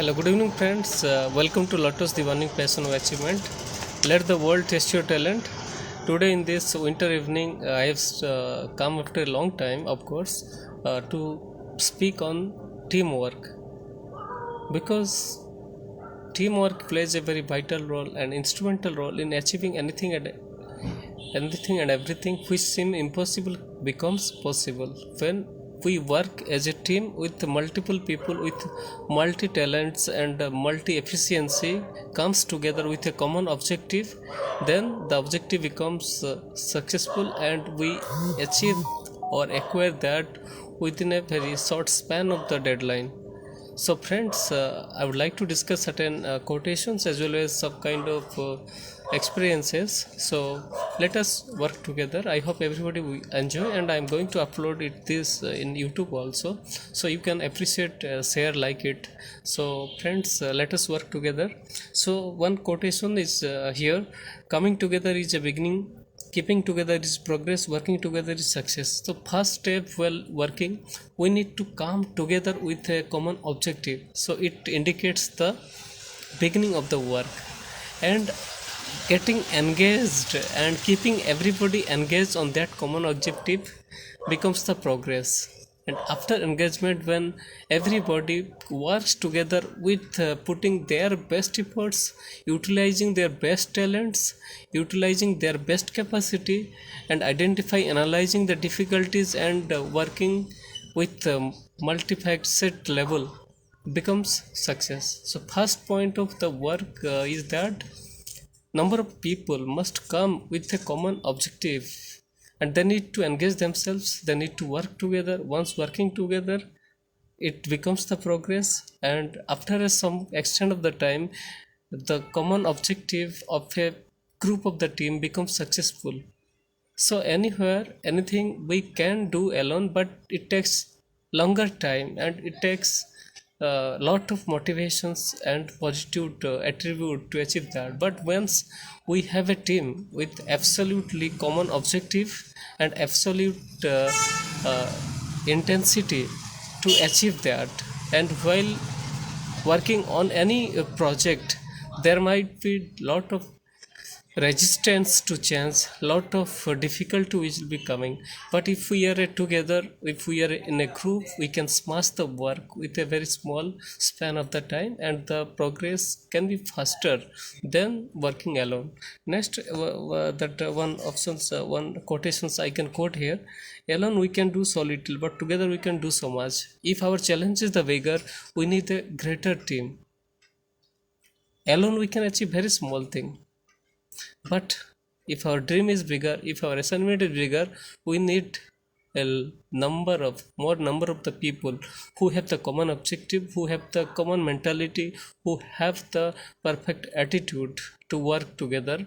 Hello, good evening, friends. Welcome to Lotus, the Warning Passion of Achievement. Let the world test your talent. Today, in this winter evening, I have come after a long time, of course, to speak on teamwork because teamwork plays a very vital role and instrumental role in achieving anything and everything which seems impossible becomes possible when we work as a team with multiple people with multi talents and multi efficiency comes together with a common objective. Then the objective becomes successful and we achieve or acquire that within a very short span of the deadline. So, friends, I would like to discuss certain quotations as well as some kind of experiences. So, let us work together. I hope everybody will enjoy, and I am going to upload this in YouTube also, so you can appreciate, share, like it. So, friends, let us work together. So, one quotation is here: "Coming together is a beginning, keeping together is progress, working together is success." So first step while working, we need to come together with a common objective, so it indicates the beginning of the work. And getting engaged and keeping everybody engaged on that common objective becomes the progress. And after engagement, when everybody works together with putting their best efforts, utilizing their best talents, utilizing their best capacity, and analyzing the difficulties and working with multifaceted level becomes success. So first point of the work is that number of people must come with a common objective, and they need to engage themselves, they need to work together. Once working together, it becomes the progress, and after some extent of the time, the common objective of a group of the team becomes successful. So anywhere, anything we can do alone, but it takes longer time and it takes a lot of motivations and positive attribute to achieve that. But once we have a team with absolutely common objective and absolute uh, intensity to achieve that, and while working on any project, there might be lot of resistance to change, lot of difficulty which will be coming. But if we are together, if we are in a group, we can smash the work with a very small span of the time, and the progress can be faster than working alone. Next, that one options, one quotations I can quote here: alone we can do so little, but together we can do so much. If our challenge is the bigger, we need a greater team. Alone we can achieve very small thing, but if our dream is bigger, if our assignment is bigger, we need a number of the people who have the common objective, who have the common mentality, who have the perfect attitude to work together.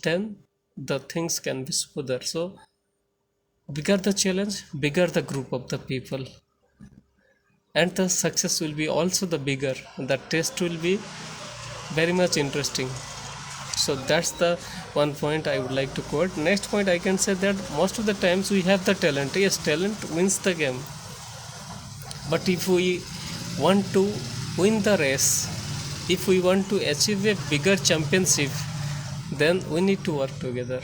Then the things can be smoother. So bigger the challenge, bigger the group of the people, and the success will be also the bigger. The test will be very much interesting. So that's the one point I would like to quote. Next point, I can say that most of the times we have the talent. Yes, talent wins the game, but if we want to win the race, if we want to achieve a bigger championship, then we need to work together.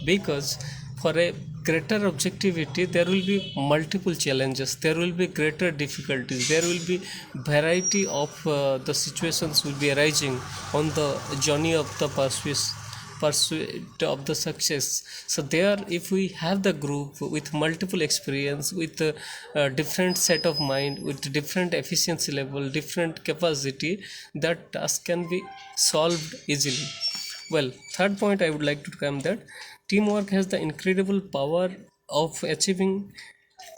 Because for a greater objectivity, there will be multiple challenges, there will be greater difficulties, there will be variety of the situations will be arising on the journey of the pursuit of the success. So there, if we have the group with multiple experience, with a different set of mind, with different efficiency level, different capacity, that task can be solved easily. Well, third point I would like to come that teamwork has the incredible power of achieving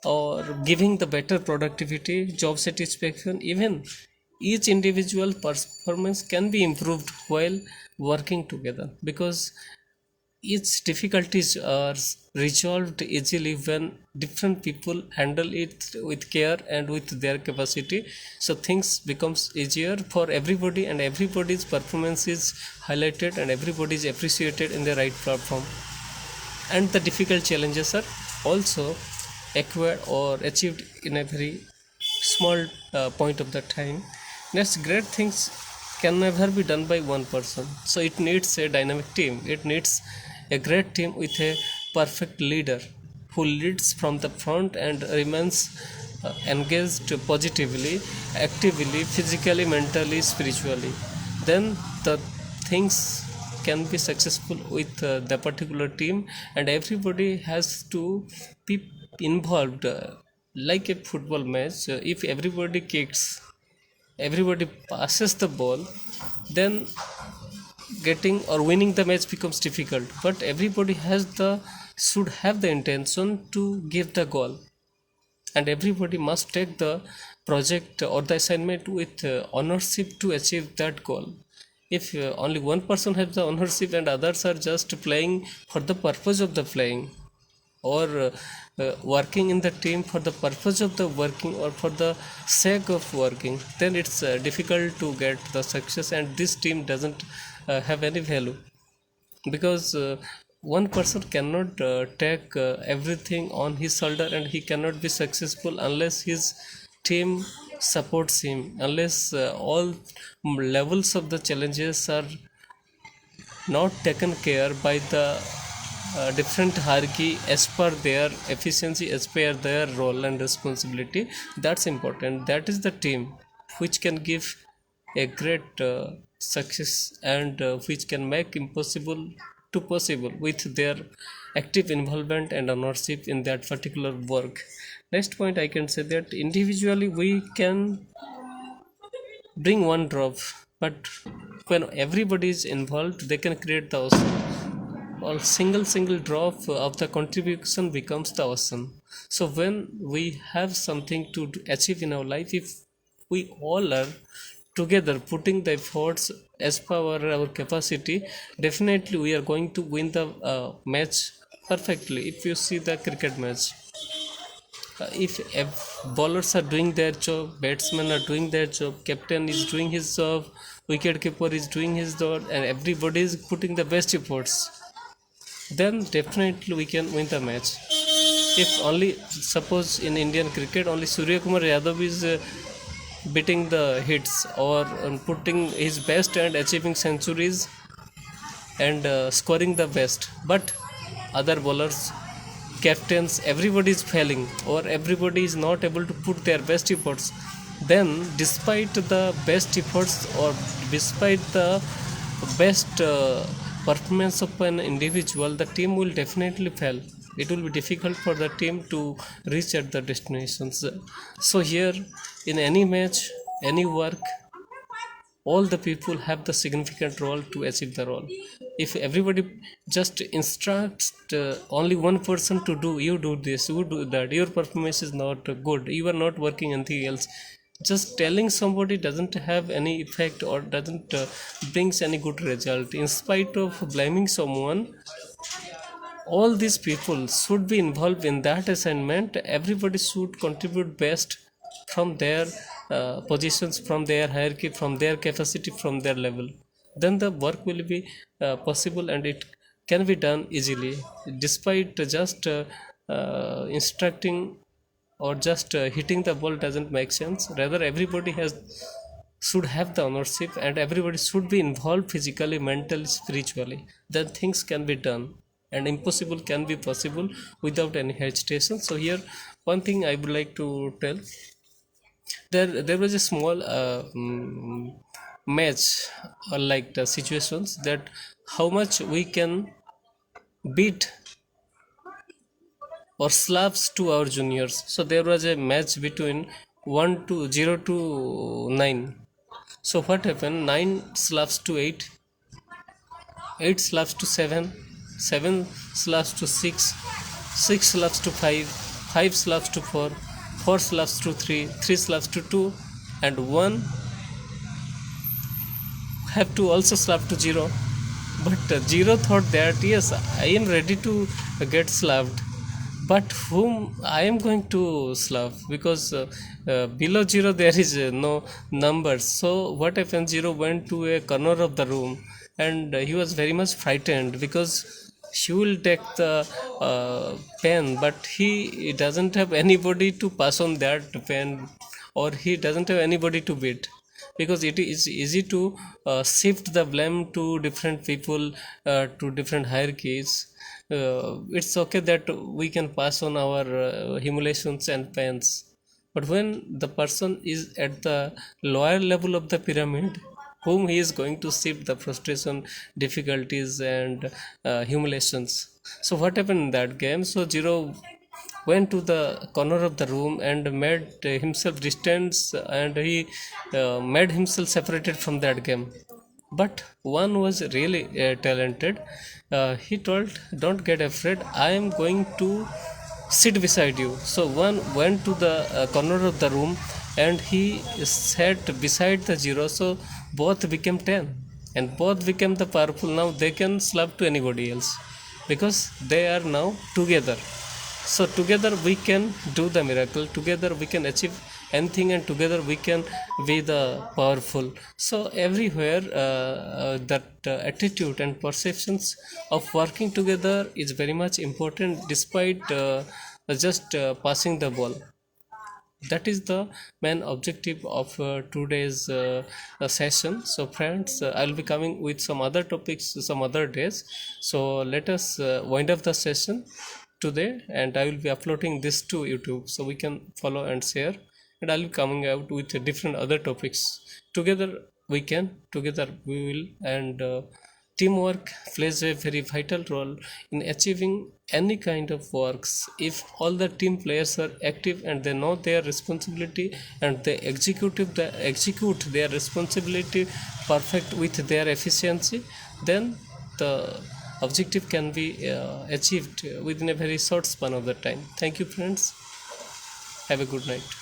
or giving the better productivity, job satisfaction. Even each individual performance can be improved while working together, because its difficulties are resolved easily when different people handle it with care and with their capacity. So things becomes easier for everybody, and everybody's performance is highlighted and everybody is appreciated in the right platform, and the difficult challenges are also acquired or achieved in a very small point of the time. Next, great things can never be done by one person. So it needs a dynamic team. It needs a great team with a perfect leader who leads from the front and remains engaged positively, actively, physically, mentally, spiritually. Then the things can be successful with the particular team, and everybody has to be involved. Like a football match, if everybody kicks, everybody passes the ball, then getting or winning the match becomes difficult. But everybody has the should have the intention to give the goal, and everybody must take the project or the assignment with ownership to achieve that goal. If only one person has the ownership and others are just playing for the purpose of the playing, or working in the team for the purpose of the working or for the sake of working, then it's difficult to get the success, and this team doesn't have any value. Because one person cannot take everything on his shoulder, and he cannot be successful unless his team supports him, unless all levels of the challenges are not taken care by the different hierarchy as per their efficiency, as per their role and responsibility. That's important. That is the team which can give a great success, and which can make impossible to possible with their active involvement and ownership in that particular work. Next point, I can say that individually we can bring one drop, but when everybody is involved, they can create the ocean. Or single drop of the contribution becomes the ocean. So when we have something to achieve in our life, if we all are together putting the efforts as per our capacity, definitely we are going to win the match perfectly. If you see the cricket match, if bowlers are doing their job, batsmen are doing their job, captain is doing his job, wicket keeper is doing his job, and everybody is putting the best efforts, then definitely we can win the match. If only suppose in Indian cricket only Surya Kumar Yadav is beating the hits, or putting his best and achieving centuries and scoring the best, but other bowlers, captains, everybody is failing, or everybody is not able to put their best efforts, then despite the best efforts, or despite the best performance of an individual, the team will definitely fail. It will be difficult for the team to reach at the destinations. So here, in any match, any work, all the people have the significant role to achieve the role. If everybody just instructs only one person to do, you do this, you do that, your performance is not good, you are not working anything else, just telling somebody doesn't have any effect, or doesn't brings any good result. In spite of blaming someone, all these people should be involved in that assignment. Everybody should contribute best from their positions, from their hierarchy, from their capacity, from their level. Then the work will be possible, and it can be done easily, despite just instructing, or just hitting the ball doesn't make sense. Rather, everybody has should have the ownership, and everybody should be involved physically, mentally, spiritually. Then things can be done, and impossible can be possible without any hesitation. So here, one thing I would like to tell, there was a small match, or like the situations, that how much we can beat or slaps to our juniors. So there was a match between 1 to 0 to 9. So what happened? 9 slaps to 8, 8 slaps to 7, 7 slaps to 6, 6 slaps to 5, 5 slaps to 4, 4 slaps to 3, 3 slaps to 2, and 1 have to also slap to 0. But 0 thought that yes, I am ready to get slapped, but whom I am going to slap? Because below 0 there is no numbers. So what happens? 0 went to a corner of the room, and he was very much frightened, because she will take the pen, but he doesn't have anybody to pass on that pen, or he doesn't have anybody to beat. because it is easy to shift the blame to different people, to different hierarchies. It's okay that we can pass on our humiliations and pains, but when the person is at the lower level of the pyramid, whom he is going to shift the frustration, difficulties, and humiliations. So what happened in that game? So Zero went to the corner of the room and made himself distance, and he made himself separated from that game. But one was really talented. He told, "Don't get afraid, I am going to sit beside you." So one went to the corner of the room and he sat beside the Zero. So both became 10 and both became the powerful. Now they can slap to anybody else because they are now together. So together we can do the miracle, together we can achieve anything, and together we can be the powerful. So everywhere that attitude and perceptions of working together is very much important, despite just passing the ball. That is the main objective of today's session. So friends, I'll be coming with some other topics some other days. So let us wind up the session today, and I will be uploading this to YouTube so we can follow and share, and I'll be coming out with different other topics. Together we can, together we will, and teamwork plays a very vital role in achieving any kind of works. If all the team players are active and they know their responsibility and they execute their responsibility perfect with their efficiency, then the objective can be achieved within a very short span of the time. Thank you friends, have a good night.